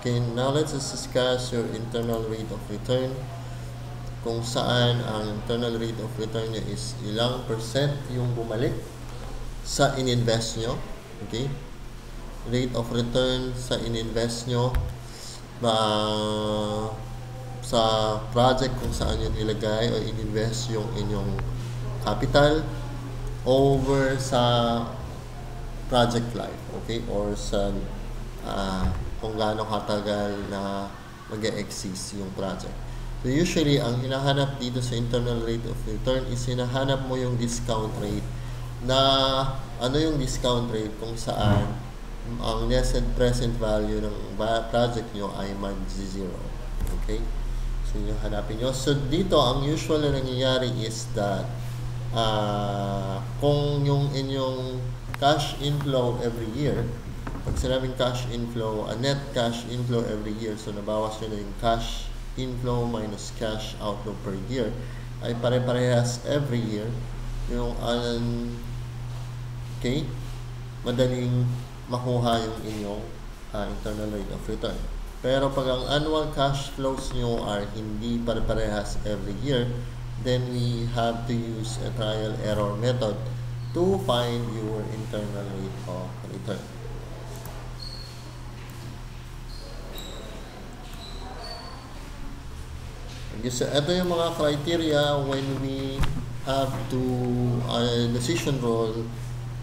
Okay, now let's discuss your internal rate of return. Kung saan ang internal rate of return nyo is ilang percent yung bumalik sa ininvest nyo. Okay? Rate of return sa ininvest nyo sa project kung saan yun ilagay o ininvest yung inyong capital over sa project life. Okay? Or sa kung gaano katagal na mag-e-exist yung project. So usually, ang hinahanap dito sa internal rate of return is hinahanap mo yung discount rate na ano yung discount rate kung saan ang net present value ng project nyo ay mag-zero. Okay? So yung hanapin nyo. So dito, ang usual na nangyayari is that kung yung inyong cash inflow every year, pag sinabing cash inflow, a net cash inflow every year, so nabawas nyo na yung cash inflow minus cash outflow per year, ay pare-parehas every year, yung okay, madaling makuha yung inyong internal rate of return. Pero pag ang annual cash flows nyo are hindi pare-parehas every year, then we have to use a trial error method to find your internal rate of return. So, ito yung mga criteria when we have to decision role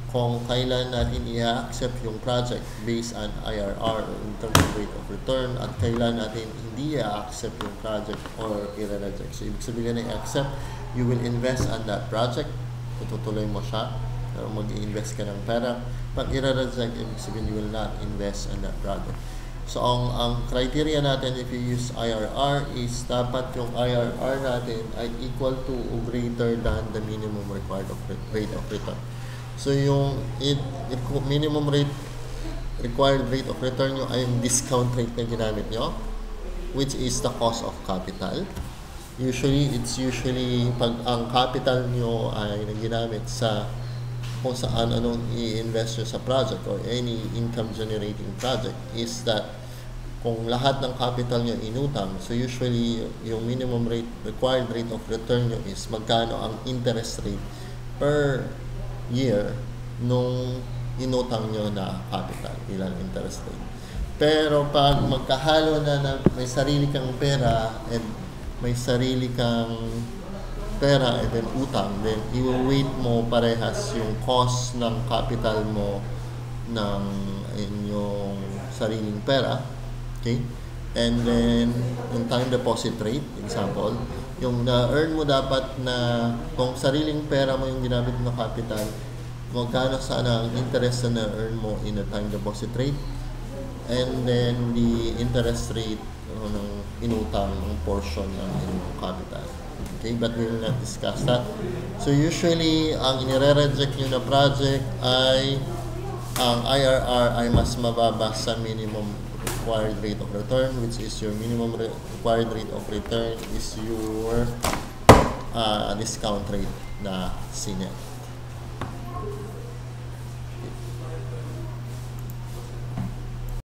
kung kailan natin i-accept yung project based on IRR or internal rate of return at kailan natin hindi i-accept yung project or i-reject. So, ibig sabihin na i-accept, you will invest on that project, tutuloy mo siya, mag-i-invest ka ng pera. Pag i-reject, ibig sabihin you will not invest on that project. So, ang criteria natin if you use IRR is dapat yung IRR natin ay equal to or greater than the minimum required rate of return. So, yung minimum required rate of return nyo ay yung discount rate na ginamit nyo, which is the cost of capital. It's usually pag ang capital nyo ay ginamit sa kung saan anong i-invest nyo sa project or any income generating project is that kung lahat ng capital nyo inutang, so usually yung minimum required rate of return nyo is magkano ang interest rate per year nung inutang nyo na capital, ilang interest rate. Pero pag magkahalo na may sarili kang pera and may sarili kang pera and then utang, then i-weight mo parehas yung cost ng capital mo ng inyong sariling pera, okay? And then yung time deposit rate, example, yung na-earn mo dapat na kung sariling pera mo yung ginamit mo na capital, magkano sana ang interest na na-earn mo in a time deposit rate, and then the interest rate ng inutang ng portion ng inyong capital. Okay, but we will not discuss that. So usually, ang inire-reject nyo na project ay ang IRR ay mas mababa sa minimum required rate of return, which is your minimum required rate of return is your discount rate na sinet.